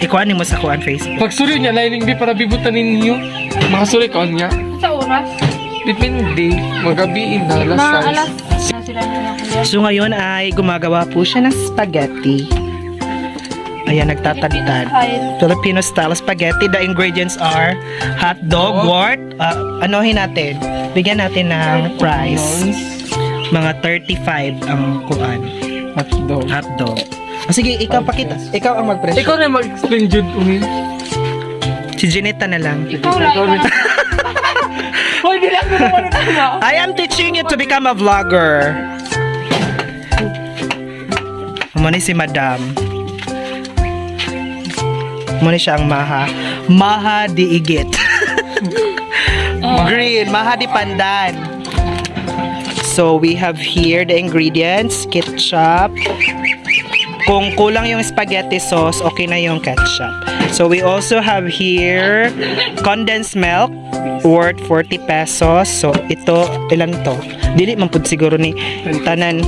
Ikuan mo sa kuan Facebook. Pagsuri niya, lining di para bibutan ninyo. Makasuri ka niya. Sa oras? Depende. Magabiin na, alas Mga 6. alas na sila nila kuya. So ngayon ay gumagawa po siya ng spaghetti. Ayan, nagtatagtad. Filipino style spaghetti. The ingredients are hot dog, wort. Anohin natin. Bigyan natin ng price. Mga 35 ang kuan. Hotdog. Hotdog. Sige, ikaw pakita. Ikaw ang mag-presyo. Ikaw na mag-explain, Jude. Si Janeta na lang. Ikaw lang. Hoy, di lang naman na. I am teaching you to become a vlogger. Muna si Madam. Muna siya ang Maha. Maha di Igit. Green. Maha di Pandan. So, we have here the ingredients. Ketchup. Kung kulang yung spaghetti sauce, okay na yung ketchup. So, we also have here condensed milk worth 40 pesos. So, ito, ilan to? Dili man pud siguro ni tanan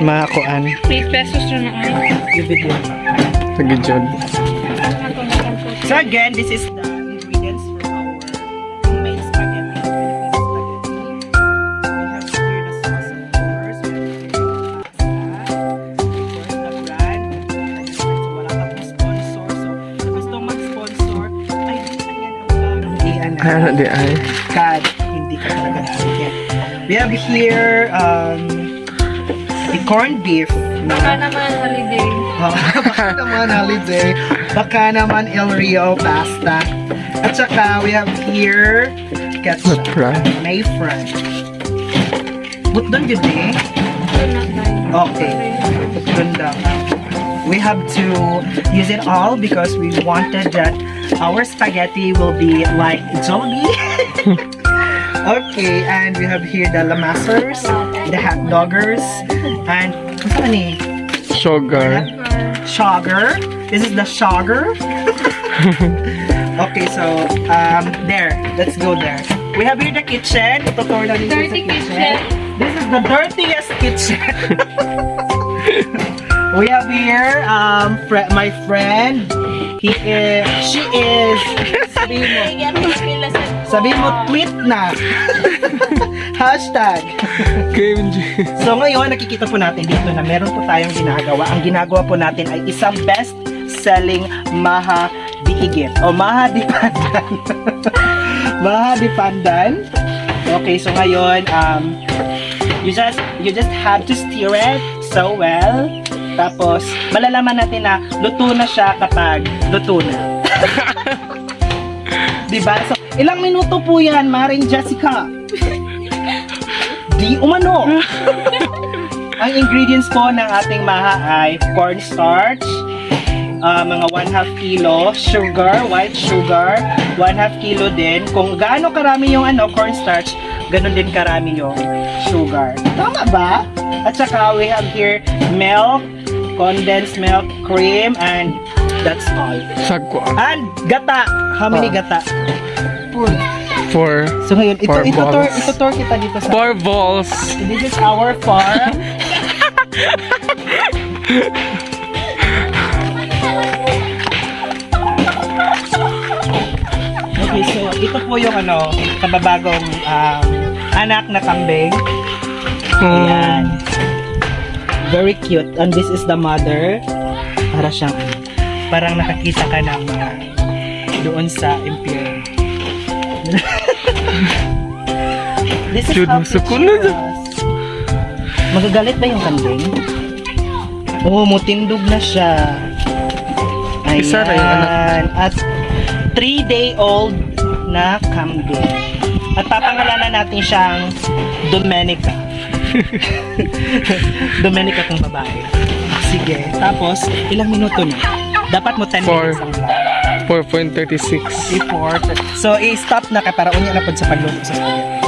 makuan. 8 pesos na ay. Sige, Jude. So again, this is the ingredients for our homemade spaghetti. Filipino spaghetti. We have here the sauce, of course. We have here the pasta. Of course, the brand. So, wala pa pong sponsor. So, sa gustong mag-sponsor, ay, yan ang brand. Ano di ay? God, hindi ka talaga nakikita. We have here, the corned beef. Baka naman holiday. Baka naman holiday. Baka naman El Rio pasta. At saka we have here ketchup. May fry. But doon yun eh. Okay. But doon daw. We have to use it all because we wanted that our spaghetti will be like Jollibee. Okay, and we have here the lamasers, the hot doggers, and what's that name? Sugar. Sugar. This is the sugar. Okay, so there. Let's go there. We have here the kitchen. Ito na dito sa Dirty kitchen. This is the dirtiest kitchen. We have here my friend. She is. Sabi mo tweet na. Hashtag. KMG. So ngayon, nakikita po natin dito na meron po tayong ginagawa. Ang ginagawa po natin ay isang best-selling Maha di Igit o Maha di Pandan. Maha di Pandan. Okay, so ngayon, you just have to stir it so well. Tapos, malalaman natin na luto na siya kapag luto na. Diba? So, ilang minuto po yan, Maring Jessica? Di umano. Ang ingredients po ng ating Maha ay cornstarch, mga 1/2 kilo, sugar, white sugar, 1/2 kilo din. Kung gaano karami yung cornstarch, ganun din karami yung sugar. Tama ba? At saka we have here milk, condensed milk, cream, and that's all. Sagwa. And gata. How many gata? 4. So ngayon, Four balls. ito kita dito sa 4 balls. This is our farm. Okay, so ito po yung kababagong anak na kambing. Ayan. Very cute. And this is the mother. Para siyang parang nakakita ka ng doon sa imperial. This is how pictures. Magagalit ba yung kambing? Oo, mutindog na siya. Ayan. Isa na yung anak. At 3-day-old na kambing. At papangalanan natin siyang Domenica. Domenica kung babae. Sige. Tapos, ilang minuto na? Dapat mo 10 minutes ang vlog. 4.36. So, i-stop na ka para unya na po sa pagluto sa spaghetti.